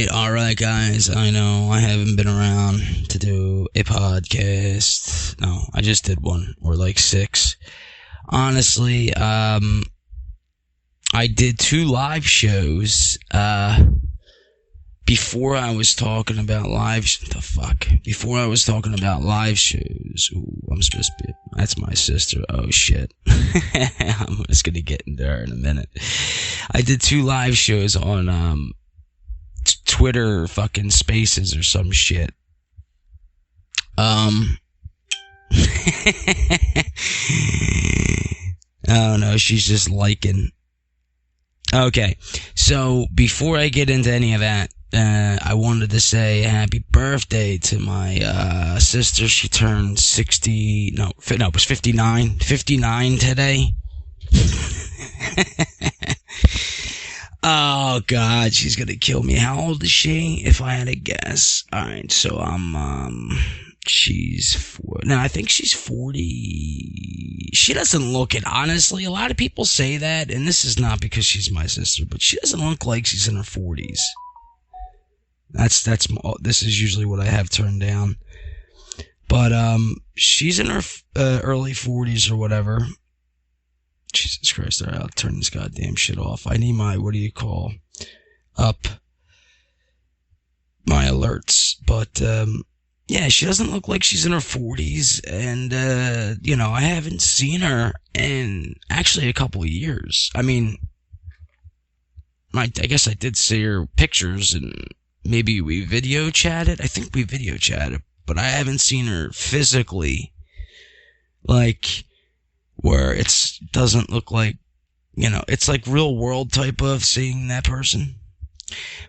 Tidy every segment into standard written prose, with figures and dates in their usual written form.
Alright, guys. I know I haven't been around to do a podcast. No, I just did one, or like 6. Honestly, I did 2 live shows, before I was talking about Before I was talking about live shows. Ooh, I'm supposed to be... That's my sister. Oh, shit. I'm just gonna get into her in a minute. I did 2 live shows on, Twitter fucking Spaces or some shit. Oh, no, she's just liking... Okay, so before I get into any of that, I wanted to say happy birthday to my sister. She turned 59 today. Oh God, she's gonna kill me. How old is she, if I had to guess? Alright, so she's 4. No, I think she's 40. She doesn't look it, honestly. A lot of people say that, and this is not because she's my sister, but she doesn't look like she's in her 40s. This is usually what I have turned down. But, she's in her early 40s or whatever. Jesus Christ, alright, I'll turn this goddamn shit off. I need my, up my alerts. But, yeah, she doesn't look like she's in her 40s, and, I haven't seen her in actually a couple of years. I mean, I guess I did see her pictures, and maybe we video chatted. I think we video chatted, but I haven't seen her physically, like, where it doesn't look like, it's like real world type of seeing that person.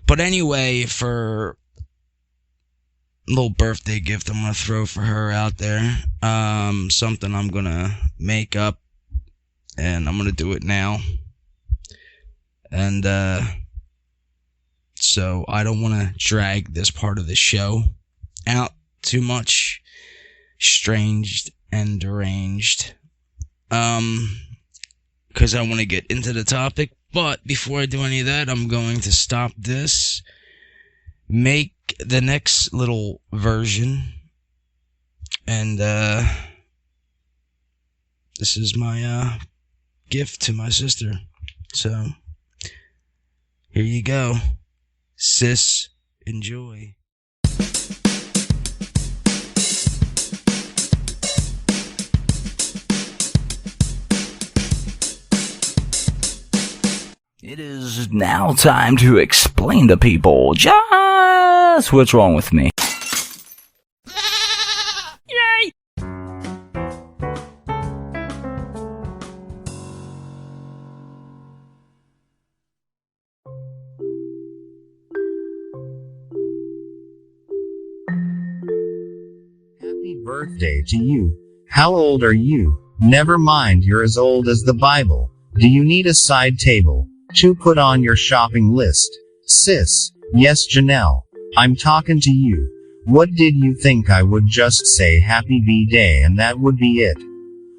But anyway, for little birthday gift I'm gonna throw for her out there, something I'm gonna make up, and I'm gonna do it now, and so I don't want to drag this part of the show out too much. Stanged and Deranged, because I want to get into the topic. But before I do any of that, I'm going to stop this, make the next little version, and this is my gift to my sister. So here you go, sis. Enjoy. It is now time to explain to people just what's wrong with me. Yay! Happy birthday to you. How old are you? Never mind, you're as old as the Bible. Do you need a side table to put on your shopping list? Sis. Yes, Janelle. I'm talking to you. What did you think I would just say happy B-day and that would be it?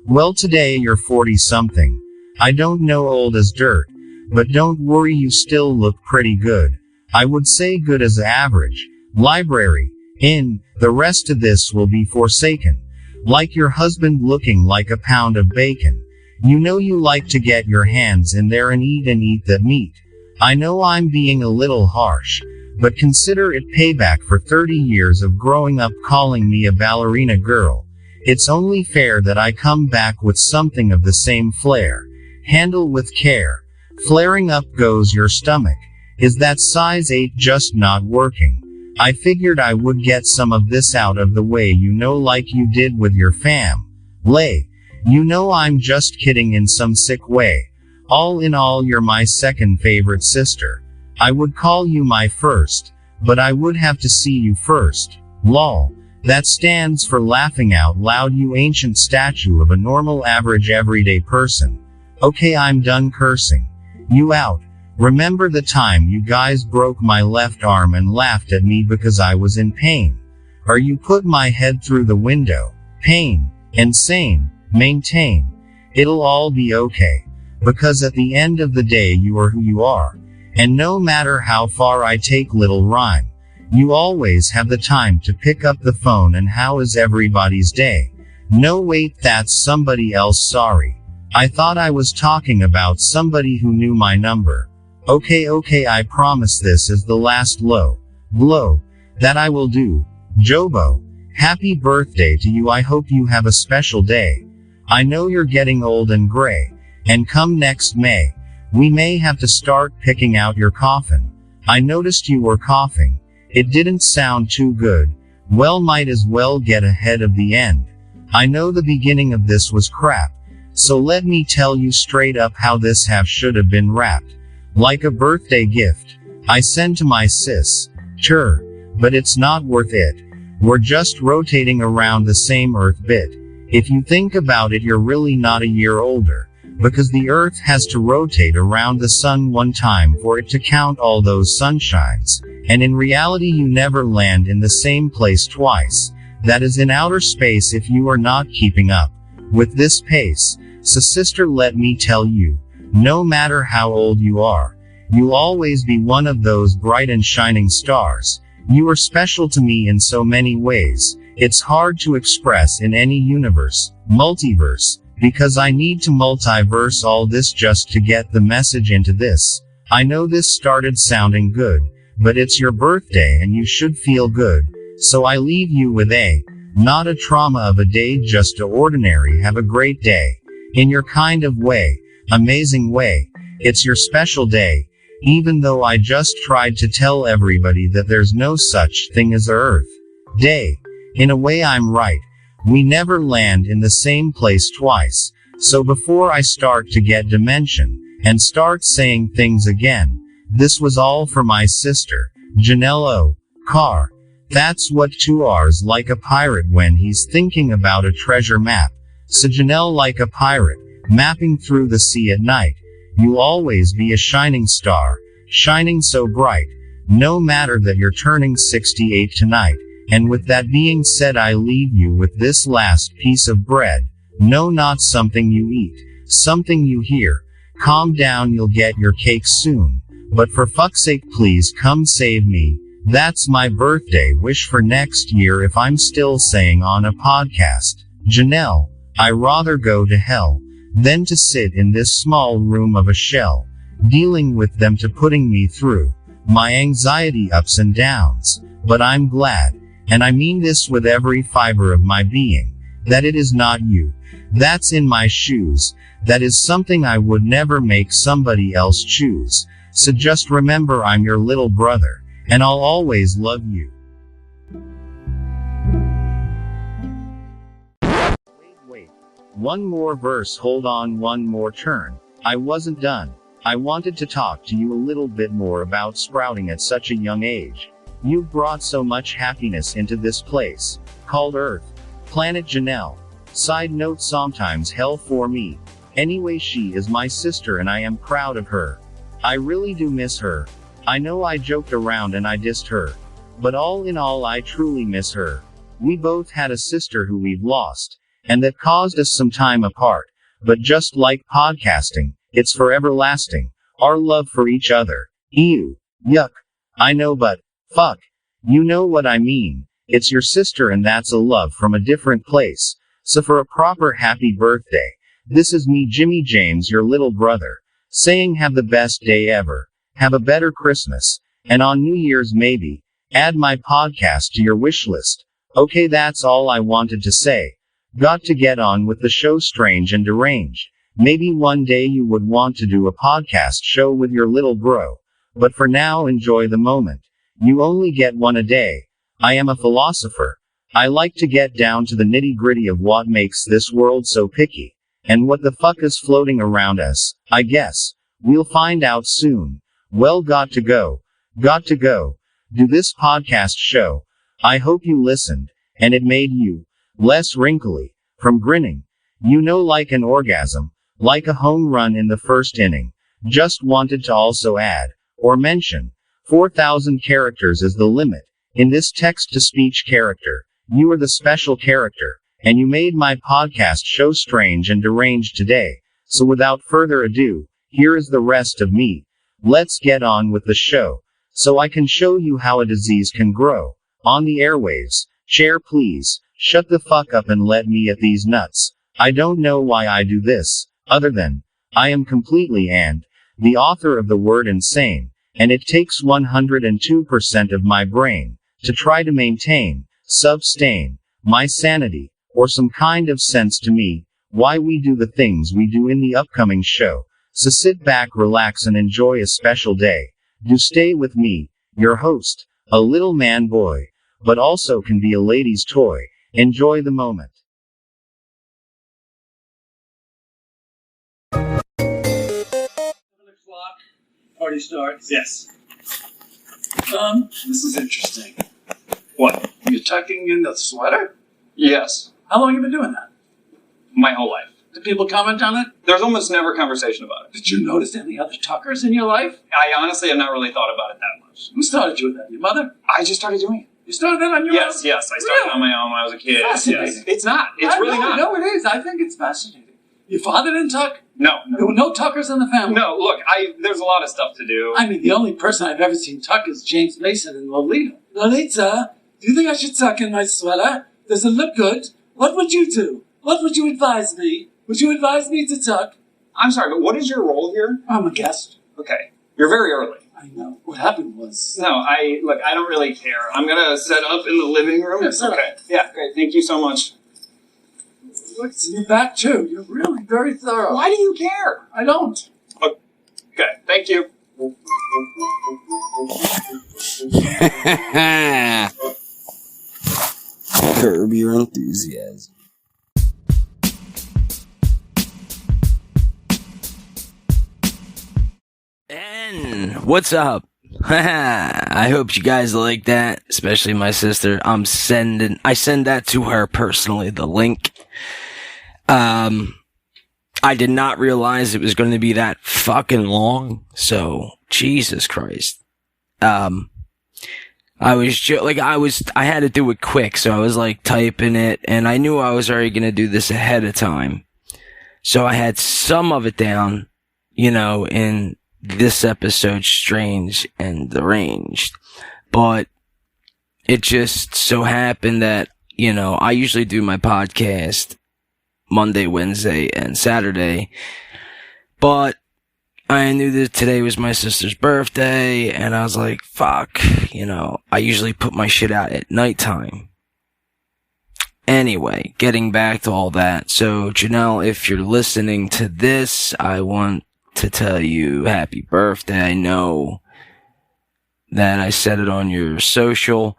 Well, today you're 40-something. I don't know, old as dirt. But don't worry, you still look pretty good. I would say good as average. Library. In. The rest of this will be forsaken. Like your husband looking like a pound of bacon. You know you like to get your hands in there and eat that meat. I know I'm being a little harsh, but consider it payback for 30 years of growing up calling me a ballerina girl. It's only fair that I come back with something of the same flair. Handle with care. Flaring up goes your stomach. Is that size 8 just not working? I figured I would get some of this out of the way, like you did with your fam. Lay. I'm just kidding in some sick way. All in all, you're my second favorite sister. I would call you my first, but I would have to see you first. Lol. That stands for laughing out loud, you ancient statue of a normal average everyday person. Okay, I'm done cursing. You out. Remember the time you guys broke my left arm and laughed at me because I was in pain? Or you put my head through the window? Pain. Insane. Maintain. It'll all be okay. because at the end of the day you are who you are. And no matter how far I take little rhyme, you always have the time to pick up the phone and how is everybody's day? No wait, that's somebody else, sorry. I thought I was talking about somebody who knew my number. Okay, I promise this is the last low blow that I will do. Jobo, happy birthday to you, I hope you have a special day. I know you're getting old and gray, and come next May, we may have to start picking out your coffin. I noticed you were coughing. It didn't sound too good. Well, might as well get ahead of the end. I know the beginning of this was crap, so let me tell you straight up how this should have been wrapped. Like a birthday gift I send to my sis. Sure, but it's not worth it. We're just rotating around the same Earth bit. If you think about it, you're really not a year older, because the Earth has to rotate around the Sun one time for it to count all those sunshines, and in reality you never land in the same place twice. That is in outer space if you are not keeping up with this pace. So sister, let me tell you, no matter how old you are, you'll always be one of those bright and shining stars. You are special to me in so many ways, it's hard to express in any universe, multiverse, because I need to multiverse all this just to get the message into this. I know this started sounding good, but it's your birthday and you should feel good. So I leave you with not a trauma of a day, just a ordinary have a great day. In your kind of way, amazing way. It's your special day. Even though I just tried to tell everybody that there's no such thing as Earth Day. In a way I'm right. We never land in the same place twice. So before I start to get dimension, and start saying things again, this was all for my sister, Janelle O. Carr. That's what 2R's like a pirate when he's thinking about a treasure map. So Janelle, like a pirate, mapping through the sea at night. You'll always be a shining star, shining so bright, no matter that you're turning 68 tonight. And with that being said, I leave you with this last piece of bread. No, not something you eat, something you hear. Calm down, you'll get your cake soon. But for fuck's sake, please come save me. That's my birthday wish for next year if I'm still saying on a podcast. Janelle, I rather go to hell than to sit in this small room of a shell, dealing with them to putting me through my anxiety ups and downs. But I'm glad, and I mean this with every fiber of my being, that it is not you that's in my shoes. That is something I would never make somebody else choose. So just remember I'm your little brother, and I'll always love you. Wait. One more verse, hold on, one more turn. I wasn't done. I wanted to talk to you a little bit more about sprouting at such a young age. You've brought so much happiness into this place called Earth. Planet Janelle. Side note, sometimes hell for me. Anyway, she is my sister and I am proud of her. I really do miss her. I know I joked around and I dissed her. But all in all, I truly miss her. We both had a sister who we've lost, and that caused us some time apart. But just like podcasting, it's forever lasting. Our love for each other. Ew. Yuck. I know, but fuck. You know what I mean. It's your sister and that's a love from a different place. So for a proper happy birthday, this is me, Jimmy James, your little brother, saying have the best day ever. Have a better Christmas. And on New Year's maybe, add my podcast to your wish list. Okay, that's all I wanted to say. Got to get on with the show Strange and Deranged. Maybe one day you would want to do a podcast show with your little bro. But for now, enjoy the moment. You only get one a day. I am a philosopher. I like to get down to the nitty-gritty of what makes this world so picky. And what the fuck is floating around us, I guess. We'll find out soon. Well, got to go. Do this podcast show. I hope you listened, and it made you less wrinkly from grinning. You know, like an orgasm, like a home run in the first inning. Just wanted to also add, or mention, 4,000 characters is the limit. In this text-to-speech character, you are the special character, and you made my podcast show Strange and Deranged today. So without further ado, here is the rest of me. Let's get on with the show. So I can show you how a disease can grow. On the airwaves. Chair please. Shut the fuck up and let me at these nuts. I don't know why I do this, other than, I am completely the author of the word insane, and it takes 102% of my brain to try to maintain, sustain, my sanity, or some kind of sense to me, why we do the things we do in the upcoming show. So sit back, relax, and enjoy a special day. Do stay with me, your host, a little man boy, but also can be a lady's toy. Enjoy the moment. Party starts. Yes. This is interesting. What? You're tucking in the sweater? Yes. How long have you been doing that? My whole life. Did people comment on it? There's almost never conversation about it. Did you notice any other tuckers in your life? I honestly have not really thought about it that much. Who started you with that? Your mother? I just started doing it. You started that on your own? Yes. I started on my own when I was a kid. Fascinating. Yes. It's not. It's really not. No, it is. I think it's fascinating. Your father didn't tuck? No. There were no tuckers in the family? No, look, there's a lot of stuff to do. I mean, the only person I've ever seen tuck is James Mason and Lolita. Lolita, do you think I should tuck in my sweater? Does it look good? What would you do? What would you advise me? Would you advise me to tuck? I'm sorry, but what is your role here? I'm a guest. Okay. You're very early. I know. What happened was... No, I don't really care. I'm gonna set up in the living room. Yeah, set up. Okay. Yeah, great. Thank you so much. Look, it's in your back, too. You're really very thorough. Why do you care? I don't. Okay, thank you. Curb your enthusiasm. And what's up? I hope you guys like that, especially my sister. I send that to her personally, the link. I did not realize it was going to be that fucking long, so Jesus Christ. I had to do it quick, so I was like typing it, and I knew I was already going to do this ahead of time. So I had some of it down, in this episode, Stanged and Deranged. But it just so happened that, I usually do my podcast Monday, Wednesday, and Saturday. But I knew that today was my sister's birthday, and I was like, fuck, I usually put my shit out at nighttime. Anyway, getting back to all that. So, Janelle, if you're listening to this, I want to tell you happy birthday. I know that I said it on your social,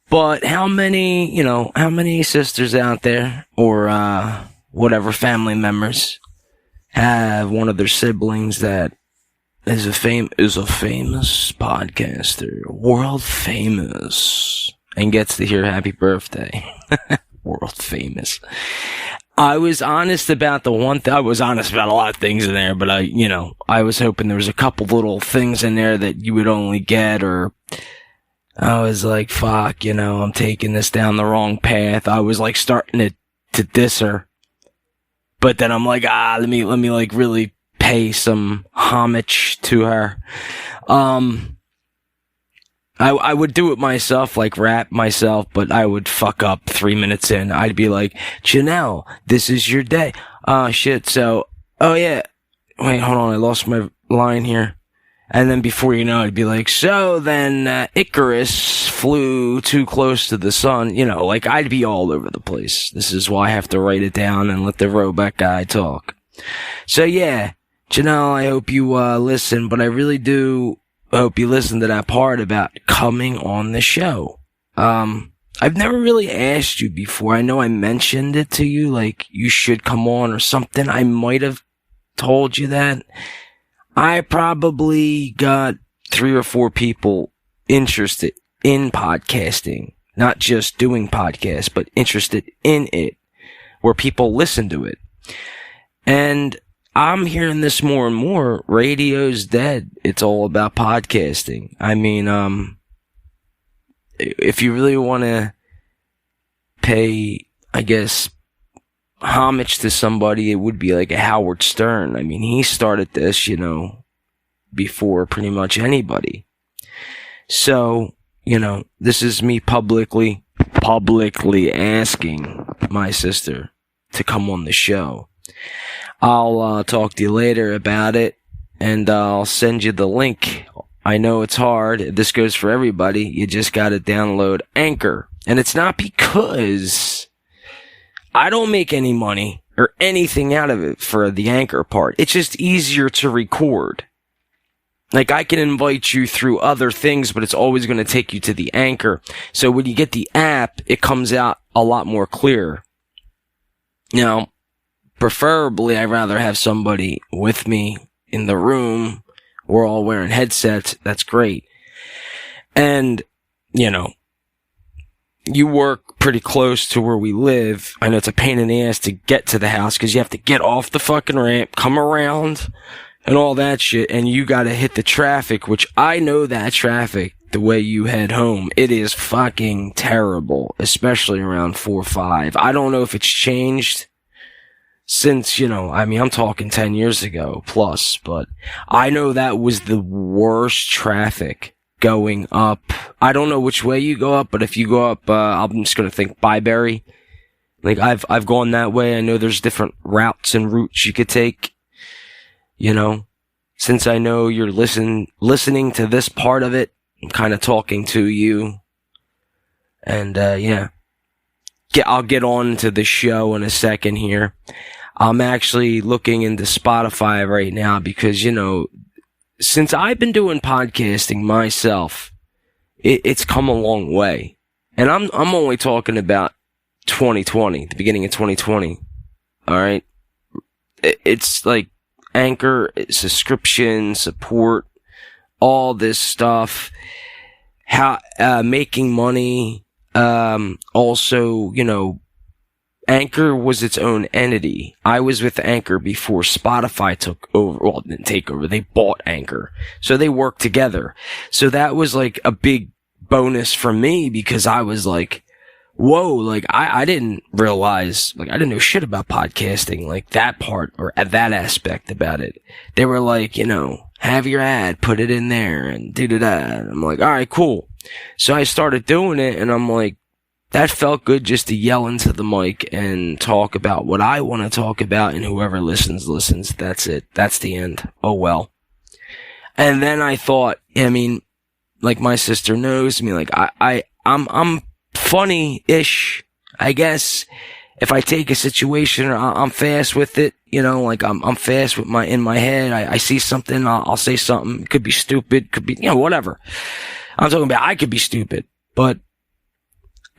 but how many sisters out there, or whatever family members, have one of their siblings that is a famous podcaster, world famous, and gets to hear happy birthday? World famous. I was honest about I was honest about a lot of things in there, but I was hoping there was a couple little things in there that you would only get, or I was like, fuck, I'm taking this down the wrong path. I was like starting to diss her. But then I'm like, let me like really pay some homage to her. I would do it myself, like rap myself, but I would fuck up 3 minutes in. I'd be like, Janelle, this is your day. Shit. So, oh yeah. Wait, hold on. I lost my line here. And then before you know, I'd be like, so then, Icarus flew too close to the sun. I'd be all over the place. This is why I have to write it down and let the robot guy talk. So yeah, Janelle, I hope you, listen, but I really do hope you listen to that part about coming on the show. I've never really asked you before. I know I mentioned it to you, like you should come on or something. I might have told you that. I probably got 3 or 4 people interested in podcasting, not just doing podcasts, but interested in it, where people listen to it. And I'm hearing this more and more. Radio's dead. It's all about podcasting. I mean, if you really want to pay, I guess, homage to somebody, it would be like a Howard Stern. I mean, he started this, you know, before pretty much anybody. So, you know, this is me publicly asking my sister to come on the show. I'll talk to you later about it, and I'll send you the link. I know it's hard. This goes for everybody. You just gotta download Anchor. And it's not because I don't make any money or anything out of it for the Anchor part. It's just easier to record. Like, I can invite you through other things, but it's always going to take you to the Anchor. So when you get the app, it comes out a lot more clear. Now, preferably, I'd rather have somebody with me in the room. We're all wearing headsets. That's great. And, you know, you work pretty close to where we live. I know it's a pain in the ass to get to the house because you have to get off the fucking ramp, come around, and all that shit, and you gotta hit the traffic, which I know that traffic, the way you head home, it is fucking terrible, especially around 4 or 5. I don't know if it's changed since, you know, I mean, I'm talking 10 years ago plus, but I know that was the worst traffic going up. I don't know which way you go up, but if you go up, I'm just gonna think Byberry. Like, I've gone that way. I know there's different routes and routes you could take. You know, since I know you're listening to this part of it, I'm kind of talking to you. And, yeah. I'll get on to the show in a second here. I'm actually looking into Spotify right now because, you know, since I've been doing podcasting myself, it's come a long way. And I'm only talking about 2020, the beginning of 2020. All right. It's like, Anchor, subscription, support, all this stuff, how, making money, also, you know, Anchor was its own entity. I was with Anchor before Spotify took over, well, didn't take over, they bought Anchor. So they worked together. So that was like a big bonus for me because I was like, whoa, like, I didn't realize, like, I didn't know shit about podcasting, like, that part, or that aspect about it. They were like, you know, have your ad, put it in there, and da-da-da. And I'm like, alright, cool. So I started doing it, and I'm like, that felt good just to yell into the mic and talk about what I want to talk about, and whoever listens. That's it. That's the end. Oh well. And then I thought, I mean, like, my sister knows me, like, I'm funny-ish, I guess. If I take a situation, I'm fast with it, you know, like, I'm fast with in my head. I see something, I'll say something. It could be stupid, could be, you know, whatever. I'm talking about I could be stupid, but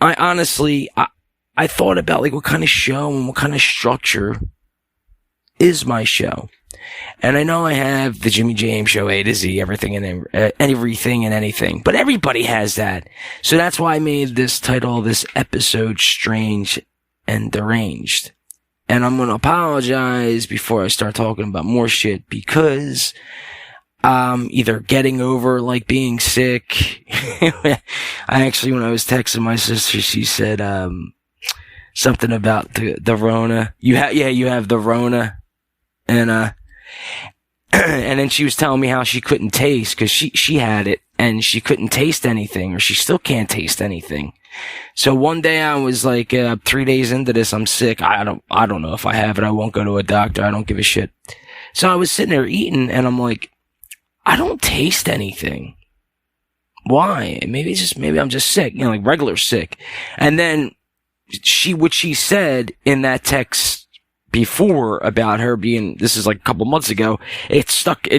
I honestly, I thought about, like, what kind of show and what kind of structure is my show. And I know I have the Jimmy James Show, A to Z, everything and anything, but everybody has that. So that's why I made this title, this episode, Stanged and Deranged. And I'm gonna apologize before I start talking about more shit because either getting over, like, being sick. I actually, when I was texting my sister, she said something about the Rona. You have the Rona. And and then she was telling me how she couldn't taste because she had it and she couldn't taste anything, or she still can't taste anything. So one day I was like, 3 days into this, I'm sick. I don't know if I have it. I won't go to a doctor. I don't give a shit. So I was sitting there eating and I'm like, I don't taste anything. Why? Maybe I'm just sick, you know, like regular sick. And then what she said in that text before about her being, this is like a couple months ago, it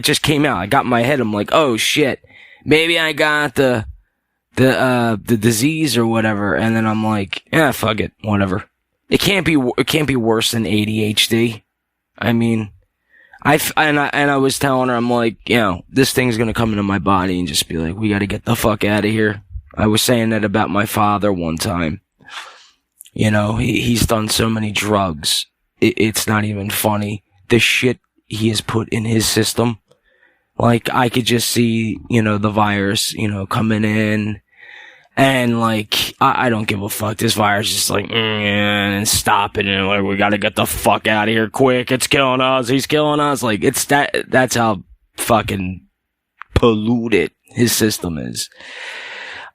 just came out. I got in my head, I'm like, oh shit, maybe I got the disease or whatever. And then I'm like, yeah, fuck it, whatever. It can't be worse than ADHD. I mean, I was telling her, I'm like, you know, this thing's gonna come into my body and just be like, we gotta get the fuck out of here. I was saying that about my father one time. You know, he's done so many drugs. It's not even funny. The shit he has put in his system. Like, I could just see, you know, the virus, you know, coming in And like, I don't give a fuck. This virus is just like, and stop it. And like, we gotta get the fuck out of here quick. It's killing us. He's killing us. Like, that's how fucking polluted his system is.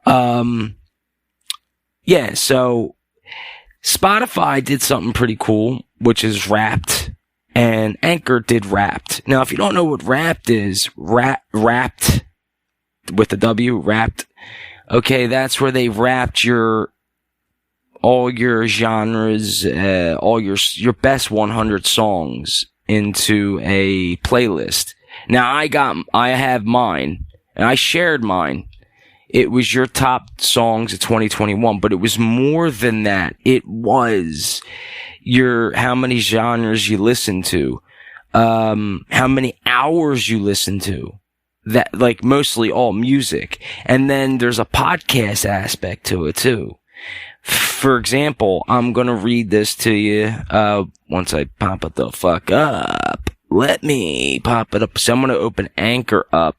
Yeah, so Spotify did something pretty cool, which is Wrapped, and Anchor did Wrapped. Now, if you don't know what Wrapped is, Wrapped with the W, Wrapped. Okay, that's where they wrapped all your genres, all your best 100 songs into a playlist. Now I have mine, and I shared mine. It was your top songs of 2021, but it was more than that. It was how many genres you listen to, how many hours you listen to. That, like, mostly all music. And then there's a podcast aspect to it too. For example, I'm gonna read this to you, once I pop it the fuck up. Let me pop it up. So I'm gonna open Anchor up,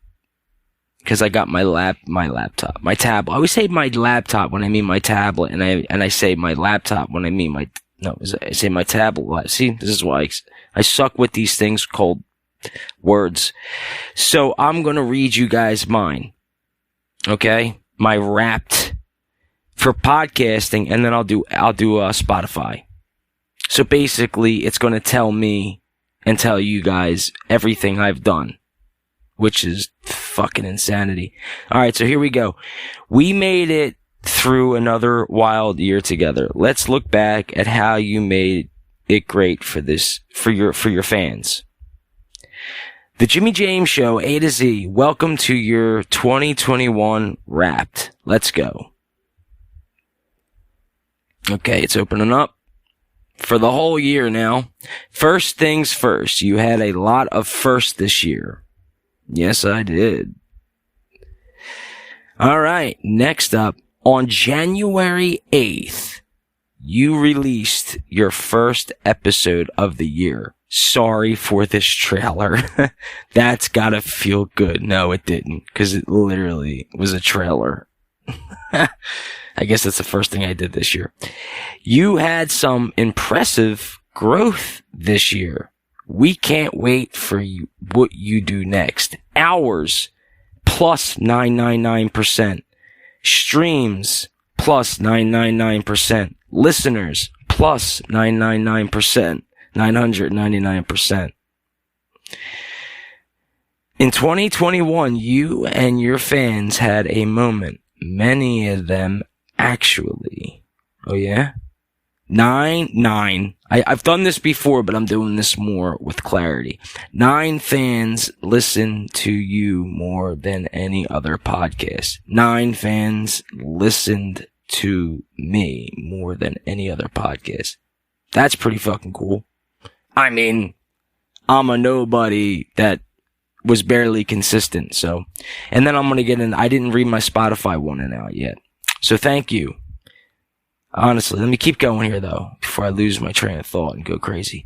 cause I got my laptop, my tablet. I always say my laptop when I mean my tablet, and I say my laptop when I mean I say my tablet. See, this is why I suck with these things called words. So I'm gonna read you guys mine. Okay? My Wrapped for podcasting, and then I'll do Spotify. So basically, it's gonna tell me and tell you guys everything I've done, which is fucking insanity. Alright, so here we go. We made it through another wild year together. Let's look back at how you made it great for your fans. The Jimmy James Show, A to Z. Welcome to your 2021 Wrapped. Let's go. Okay, it's opening up for the whole year now. First things first, you had a lot of firsts this year. Yes, I did. All right, next up, on January 8th, you released your first episode of the year. Sorry for this trailer. That's gotta feel good. No, it didn't, because it literally was a trailer. I guess that's the first thing I did this year. You had some impressive growth this year. We can't wait for what you do next. Hours, plus 999%. Streams, plus 999%. Listeners, plus 999%. 999%. In 2021, you and your fans had a moment. Many of them actually. Oh yeah? 9. I've done this before, but I'm doing this more with clarity. 9 fans listen to you more than any other podcast. 9 fans listened to me more than any other podcast. That's pretty fucking cool. I mean, I'm a nobody that was barely consistent, so. And then I'm gonna get in, I didn't read my Spotify one out yet. So thank you. Honestly, let me keep going here though, before I lose my train of thought and go crazy.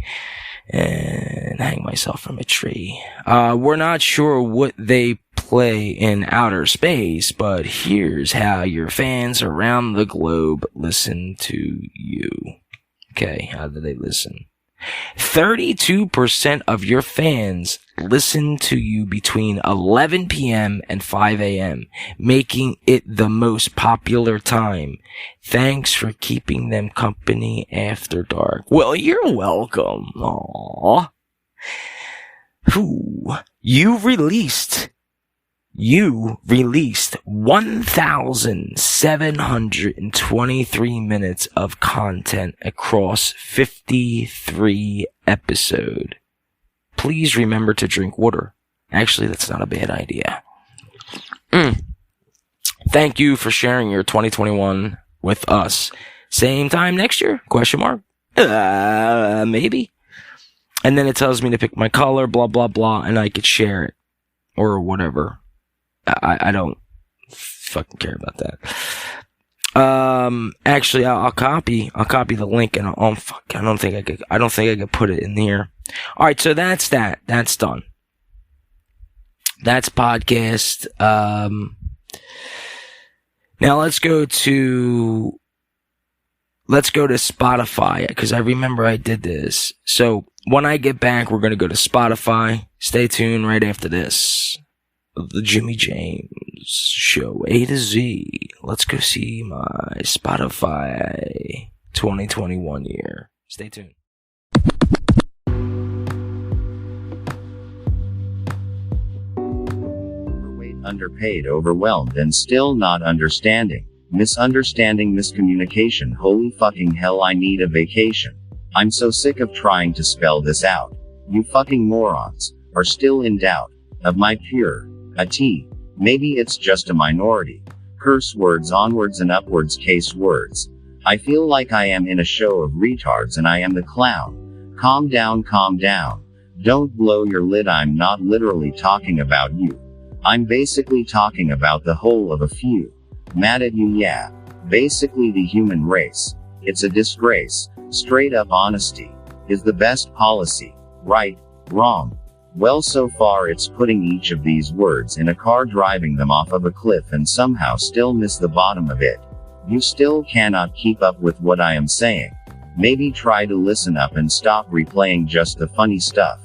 And hang myself from a tree. We're not sure what they play in outer space, but here's how your fans around the globe listen to you. Okay, how do they listen? 32% of your fans listen to you between 11 p.m. and 5 a.m., making it the most popular time. Thanks for keeping them company after dark. Well, you're welcome. Aww. You released 1,723 minutes of content across 53 episodes. Please remember to drink water. Actually, that's not a bad idea. Thank you for sharing your 2021 with us. Same time next year? Question mark? Maybe. And then it tells me to pick my color, blah, blah, blah, and I could share it. Or whatever. I don't fucking care about that. Actually, I'll copy the link, and I don't think I could put it in here. All right, so that's that. That's done. That's podcast. Now let's go to Spotify, because I remember I did this. So when I get back, we're going to go to Spotify. Stay tuned right after this. The Jimmy James Show, A to Z. Let's go see my Spotify 2021 year. Stay tuned. Overweight, underpaid, overwhelmed, and still not understanding. Misunderstanding, miscommunication. Holy fucking hell, I need a vacation. I'm so sick of trying to spell this out. You fucking morons are still in doubt of my pure a T. Maybe it's just a minority. Curse words, onwards and upwards, case words. I feel like I am in a show of retards and I am the clown. Calm down, calm down. Don't blow your lid. I'm not literally talking about you. I'm basically talking about the whole of a few. Mad at you, yeah. Basically the human race. It's a disgrace. Straight up honesty is the best policy. Right, wrong. Well, so far it's putting each of these words in a car, driving them off of a cliff, and somehow still miss the bottom of it. You still cannot keep up with what I am saying. Maybe try to listen up and stop replaying just the funny stuff.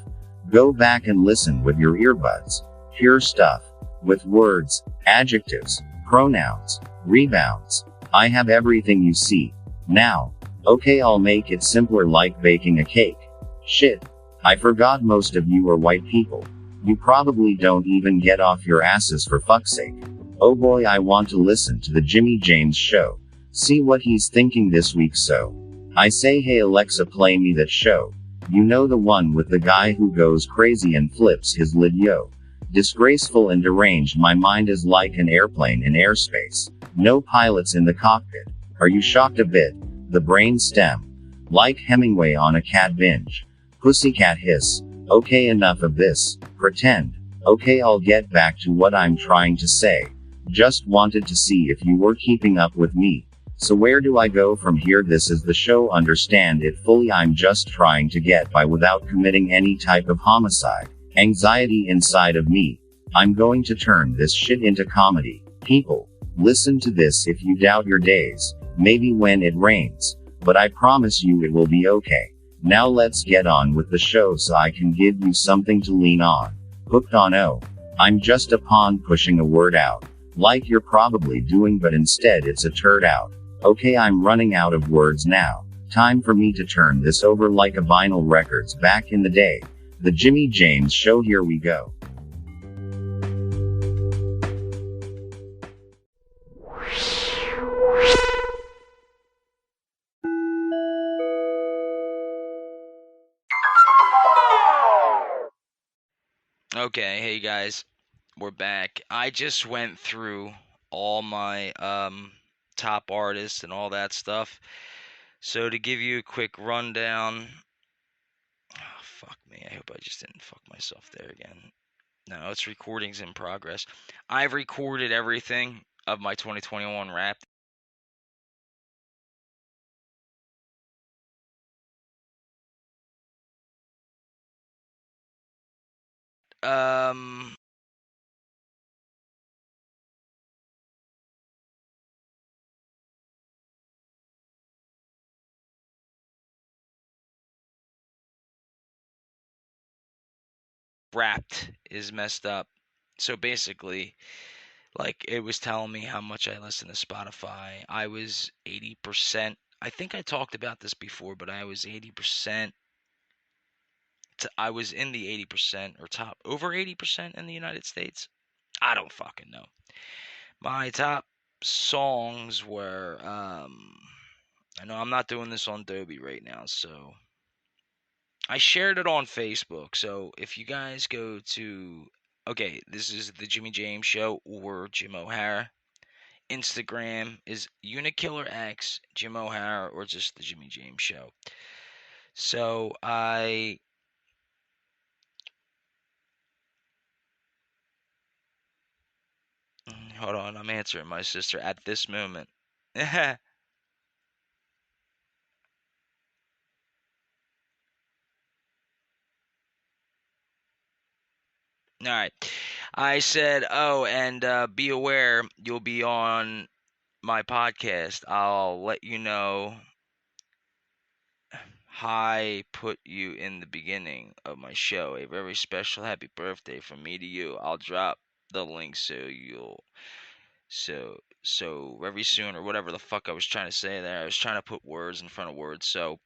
Go back and listen with your earbuds. Pure stuff. With words, adjectives, pronouns, rebounds. I have everything you see. Now. Okay, I'll make it simpler, like baking a cake. Shit. I forgot most of you are white people. You probably don't even get off your asses, for fuck's sake. Oh boy, I want to listen to the Jimmy James Show. See what he's thinking this week, so I say, hey Alexa, play me that show. You know, the one with the guy who goes crazy and flips his lid, yo. Disgraceful and deranged, my mind is like an airplane in airspace. No pilots in the cockpit. Are you shocked a bit? The brain stem. Like Hemingway on a cat binge. Pussycat hiss. Okay, enough of this pretend. Okay, I'll get back to what I'm trying to say. Just wanted to see if you were keeping up with me. So where do I go from here? This is the show, understand it fully. I'm just trying to get by without committing any type of homicide. Anxiety inside of me. I'm going to turn this shit into comedy. People, listen to this if you doubt your days. Maybe when it rains. But I promise you it will be okay. Now let's get on with the show so I can give you something to lean on. Hooked on, oh. I'm just a pawn pushing a word out. Like you're probably doing, but instead it's a turd out. Okay, I'm running out of words now. Time for me to turn this over like a vinyl records back in the day. The Jimmy James Show, here we go. Okay, hey guys, we're back. I just went through all my top artists and all that stuff. So to give you a quick rundown, oh, fuck me, I hope I just didn't fuck myself there again. No, it's recordings in progress. I've recorded everything of my 2021 rap. Um, Wrapped is messed up. So basically, like, it was telling me how much I listen to Spotify. I was 80%. I think I talked about this before, but I was 80%. I was in the 80% or top over 80% in the United States. I don't fucking know. My top songs were I know I'm not doing this on Adobe right now, so I shared it on Facebook. So if you guys go to, okay, this is the Jimmy James Show or Jim O'Hara. Instagram is UnikillerX, Jim O'Hara, or just the Jimmy James Show. So hold on, I'm answering my sister at this moment. All right. I said, oh, and be aware, you'll be on my podcast, I'll let you know. I put you in the beginning of my show. A very special happy birthday from me to you. I'll drop the link so very soon, or whatever the fuck I was trying to say there. I was trying to put words in front of words. So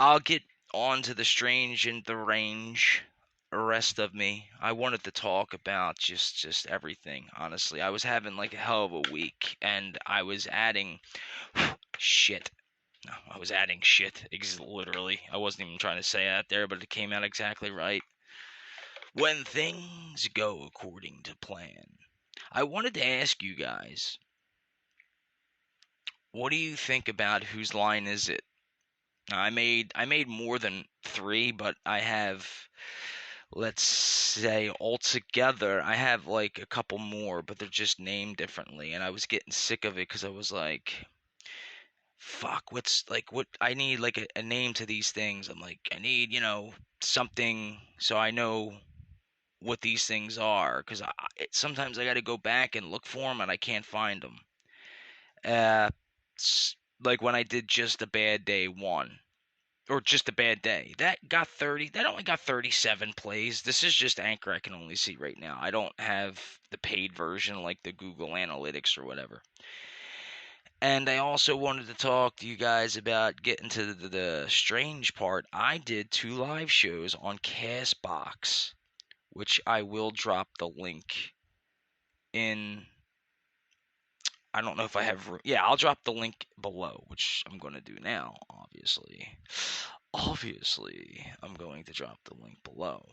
I'll get on to the strange and the range rest of me. I wanted to talk about just everything, honestly. I was having like a hell of a week, and I was adding shit. No, I was adding shit, literally. I wasn't even trying to say that there, but it came out exactly right. When things go according to plan. I wanted to ask you guys, what do you think about Whose Line Is It? Now, I made more than 3, but I have, let's say, altogether, I have like a couple more, but they're just named differently, and I was getting sick of it because I was like, fuck, what I need like a name to these things. I'm like, I need, something so I know what these things are, because sometimes I got to go back and look for them and I can't find them. Like when I did Just a Bad Day 1, or Just a Bad Day, that only got 37 plays. This is just Anchor I can only see right now. I don't have the paid version like the Google Analytics or whatever. And I also wanted to talk to you guys about getting to the strange part. I did 2 live shows on Castbox, which I will drop the link in. I don't know if I have room. Yeah, I'll drop the link below, which I'm going to do now, obviously. Obviously, I'm going to drop the link below.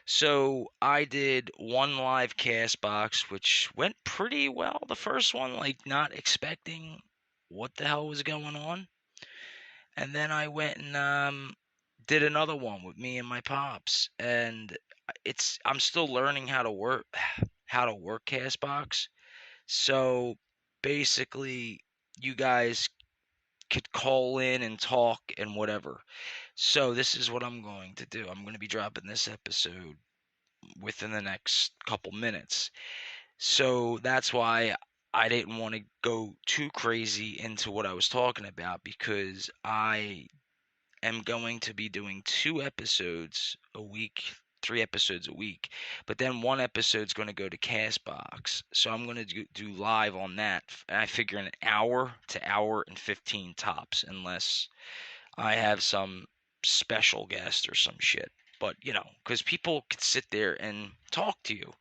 So I did 1 live Castbox, which went pretty well. The first one, like not expecting what the hell was going on. And then I went and did another one with me and my pops. And I'm still learning how to work Castbox. So basically, you guys could call in and talk and whatever. So this is what I'm going to do. I'm going to be dropping this episode within the next couple minutes. So that's why I didn't want to go too crazy into what I was talking about, because I am going to be doing 2 episodes a week, 3 episodes a week, but then 1 episode's going to go to Castbox. So I'm going to do live on that, and I figure an hour to hour and 15 tops, unless I have some special guest or some shit. But, because people could sit there and talk to you.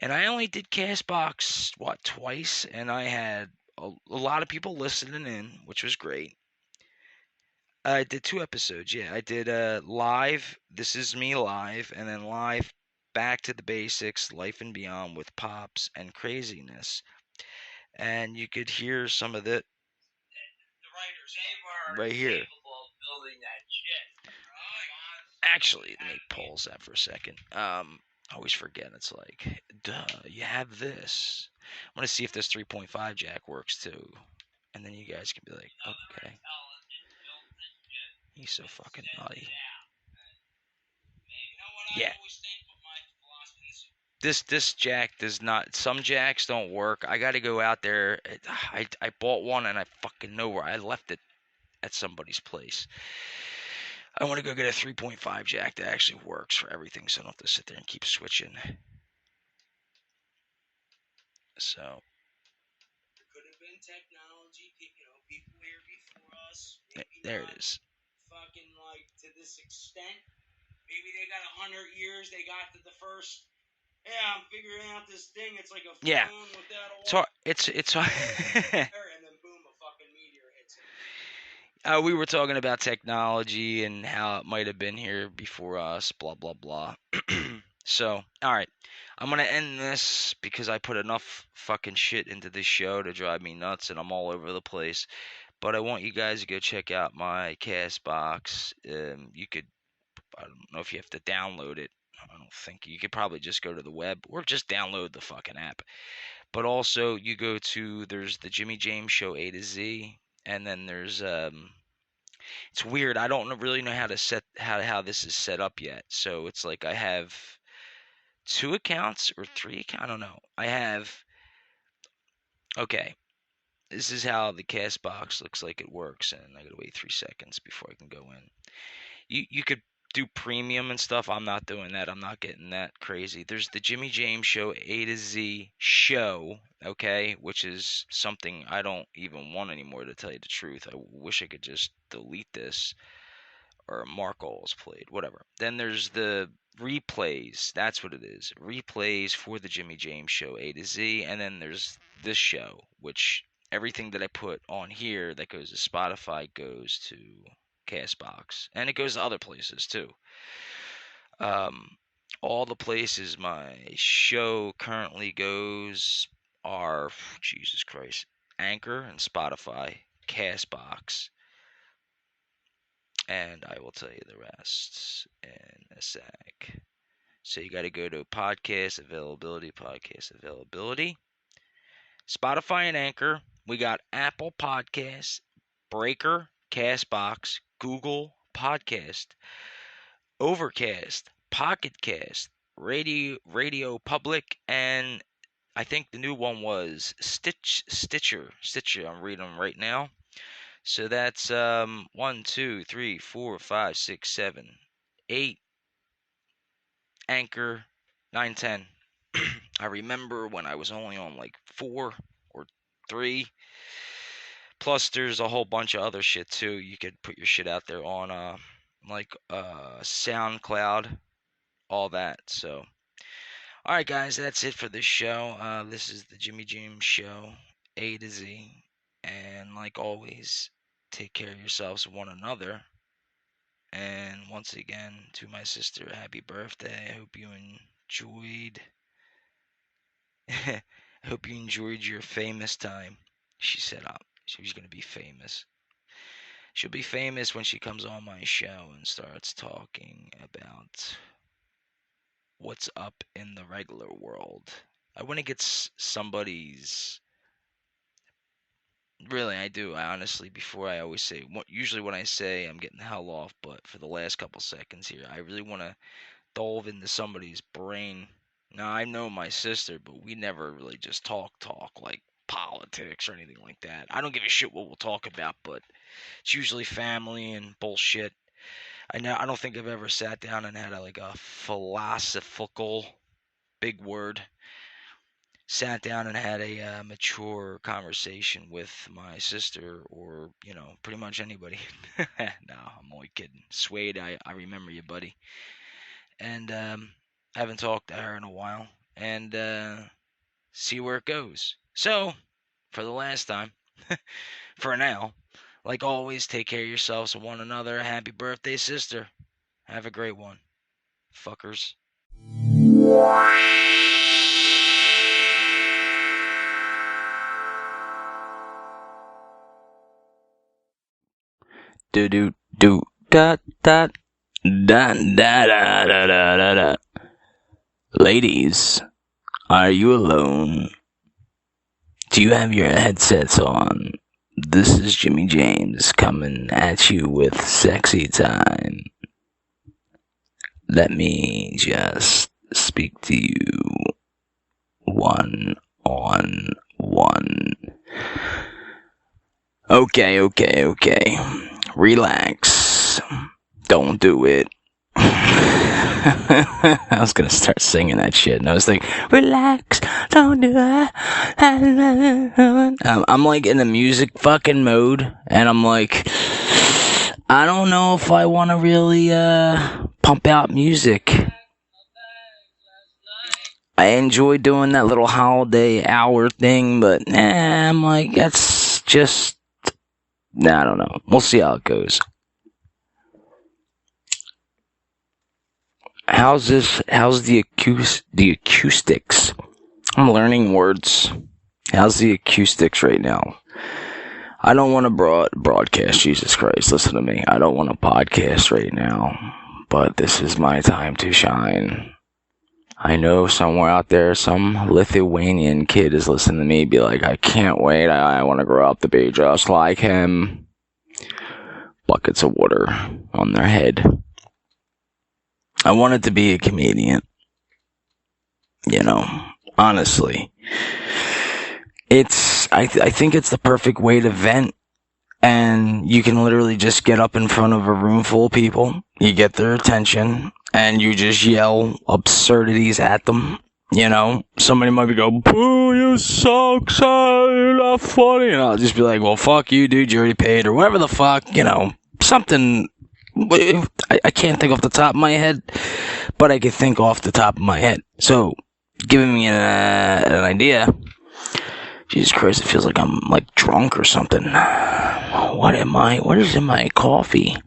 And I only did Castbox, twice, and I had a lot of people listening in, which was great. I did 2 episodes, yeah. I did live, This Is Me Live, and then live Back to the Basics, Life and Beyond with Pops and Craziness. And you could hear some of it right here. Actually, let me pause that for a second. I always forget. It's like, duh, you have this. I want to see if this 3.5 jack works too. And then you guys can be like, okay. He's so fucking nutty. Yeah. This jack does not. Some jacks don't work. I got to go out there. I bought one and I fucking know where I left it at somebody's place. I want to go get a 3.5 jack that actually works for everything, so I don't have to sit there and keep switching. So. There could have been technology, people here before us. There it is. Fucking like to this extent. Maybe they got 100 years. They got to the first. Yeah, I'm figuring out this thing. It's like a phone without a wall. It's and then boom, a fucking meteor hits it. We were talking about technology and how it might have been here before us, blah, blah, blah. So, alright. I'm going to end this because I put enough fucking shit into this show to drive me nuts and I'm all over the place. But I want you guys to go check out my Castbox. You could, I don't know if you have to download it. I don't think you could probably just go to the web or just download the fucking app. But also you go to, there's the Jimmy James Show A to Z, and then there's it's weird. I don't really know how to how this is set up yet. So it's like I have 2 accounts or 3 accounts. I don't know. I have, okay. this is how the cast box looks like it works, and I gotta wait 3 seconds before I can go in. You could do premium and stuff. I'm not doing that. I'm not getting that crazy. There's the Jimmy James Show A to Z show, okay, which is something I don't even want anymore, to tell you the truth. I wish I could just delete this or mark all as played, whatever. Then there's the replays. That's what it is. Replays for the Jimmy James Show A to Z, and then there's this show, which everything that I put on here that goes to Spotify goes to Castbox, and it goes to other places too. All the places my show currently goes are, Jesus Christ, Anchor and Spotify, Castbox, and I will tell you the rest in a sec. So you got to go to podcast availability, Spotify and Anchor. We got Apple Podcasts, Breaker, Castbox, Google Podcast, Overcast, Pocket Cast, Radio Public, and I think the new one was Stitcher. I'm reading them right now. So that's 1, 2, 3, 4, 5, 6, 7, 8, Anchor, 9, 10. I remember when I was only on like 4 or 3. Plus, there's a whole bunch of other shit too. You could put your shit out there on SoundCloud, all that. So, all right, guys, that's it for this show. This is the Jimmy James Show, A to Z, and like always, take care of yourselves and one another. And once again, to my sister, happy birthday. I hope you enjoyed. I hope you enjoyed your famous time. She said she was going to be famous. She'll be famous when she comes on my show and starts talking about what's up in the regular world. I want to get somebody's... Really, I do. I honestly, before I always say... Usually when I say I'm getting the hell off, but for the last couple seconds here, I really want to delve into somebody's brain. Now, I know my sister, but we never really just talk like politics or anything like that. I don't give a shit what we'll talk about, but it's usually family and bullshit. I don't think I've ever sat down and had a philosophical, big word, sat down and had a mature conversation with my sister or, pretty much anybody. No, I'm only kidding. Suede, I remember you, buddy. And I haven't talked to her in a while. And see where it goes. So, for the last time, for now, like always, take care of yourselves and one another. Happy birthday, sister. Have a great one. Fuckers. Do do do da da da da da da da da. Ladies, are you alone? Do you have your headsets on? This is Jimmy James coming at you with sexy time. Let me just speak to you one on one. Okay. Relax. Don't do it. I was gonna start singing that shit, and I was like, relax, don't do it. I'm like in the music fucking mode, and I'm like, I don't know if I want to really pump out music. I enjoy doing that little holiday hour thing, but I'm like, that's just, I don't know. We'll see how it goes. How's the acoustics? I'm learning words. How's the acoustics right now? I don't want to broadcast, Jesus Christ, listen to me. I don't want to podcast right now, but this is my time to shine. I know somewhere out there, some Lithuanian kid is listening to me be like, I can't wait, I want to grow up to be just like him. Buckets of water on their head. I wanted to be a comedian. Honestly. It's I think it's the perfect way to vent. And you can literally just get up in front of a room full of people, you get their attention, and you just yell absurdities at them. You know, somebody might be going, "Boo, you suck, son, you're not funny," and I'll just be like, "Well, fuck you, dude, you already paid," or whatever the fuck, you know, something. I can't think off the top of my head, but I can think off the top of my head. So, giving me an idea. Jesus Christ, it feels like I'm like drunk or something. What am I? What is in my coffee?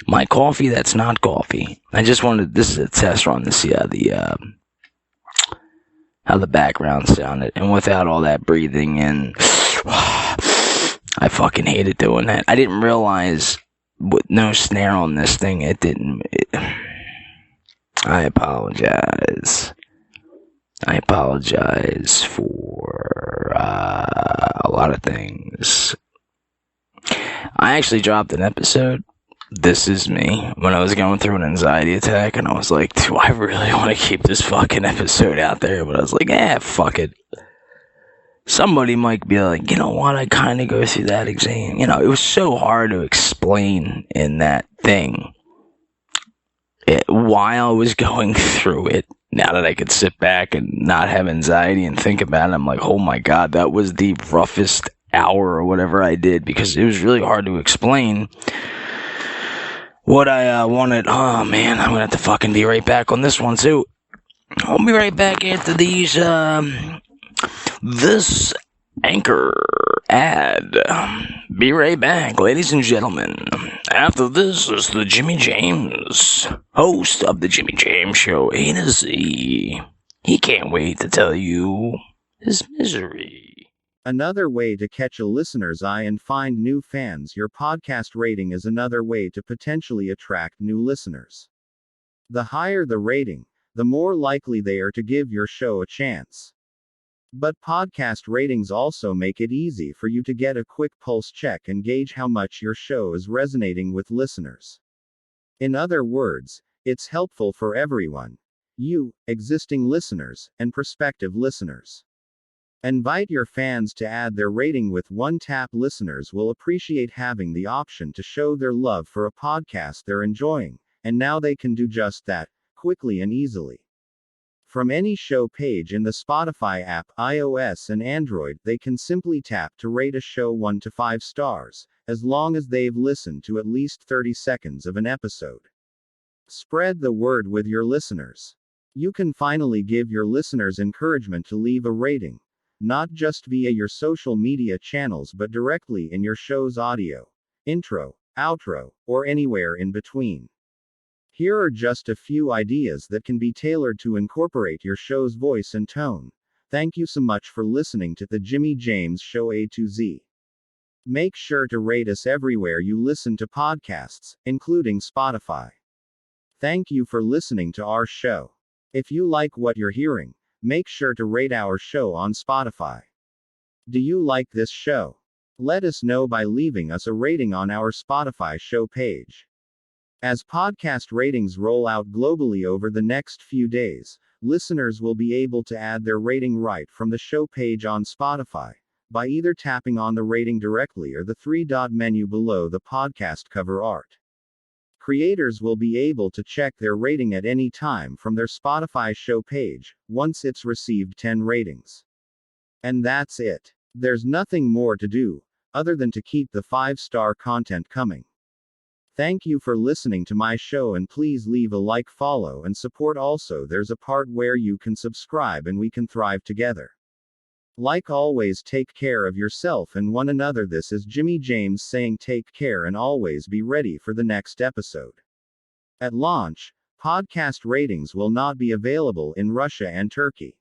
My coffee that's not coffee. I just wanted, this is a test run to see how the background sounded. And without all that breathing in, I fucking hated doing that. I didn't realize with no snare on this thing, I apologize. I apologize for a lot of things. I actually dropped an episode. This is me. When I was going through an anxiety attack, and I was like, do I really want to keep this fucking episode out there? But I was like, fuck it. Somebody might be like, you know what, I kind of go through that exam. You know, it was so hard to explain in that thing. While I was going through it, now that I could sit back and not have anxiety and think about it, I'm like, oh my god, that was the roughest hour or whatever I did, because it was really hard to explain what I wanted. Oh man, I'm gonna have to fucking be right back on this one too. I'll be right back after these, this anchor ad. Be right back, ladies and gentlemen. After this is the Jimmy James, host of the Jimmy James Show A to Z. He can't wait to tell you his misery. Another way to catch a listener's eye and find new fans. Your podcast rating is another way to potentially attract new listeners. The higher the rating, the more likely they are to give your show a chance. But podcast ratings also make it easy for you to get a quick pulse check and gauge how much your show is resonating with listeners. In other words, it's helpful for everyone. You, existing listeners, and prospective listeners. Invite your fans to add their rating with one tap. Listeners will appreciate having the option to show their love for a podcast they're enjoying, and now they can do just that, quickly and easily. From any show page in the Spotify app, iOS and Android, they can simply tap to rate a show 1 to 5 stars, as long as they've listened to at least 30 seconds of an episode. Spread the word with your listeners. You can finally give your listeners encouragement to leave a rating, not just via your social media channels but directly in your show's audio, intro, outro, or anywhere in between. Here are just a few ideas that can be tailored to incorporate your show's voice and tone. Thank you so much for listening to the Jimmy James Show A to Z. Make sure to rate us everywhere you listen to podcasts, including Spotify. Thank you for listening to our show. If you like what you're hearing, make sure to rate our show on Spotify. Do you like this show? Let us know by leaving us a rating on our Spotify show page. As podcast ratings roll out globally over the next few days, listeners will be able to add their rating right from the show page on Spotify, by either tapping on the rating directly or the 3-dot menu below the podcast cover art. Creators will be able to check their rating at any time from their Spotify show page, once it's received 10 ratings. And that's it. There's nothing more to do, other than to keep the 5-star content coming. Thank you for listening to my show, and please leave a like, follow, and support. Also, there's a part where you can subscribe and we can thrive together. Like always, take care of yourself and one another. This is Jimmy James saying take care and always be ready for the next episode. At launch, podcast ratings will not be available in Russia and Turkey.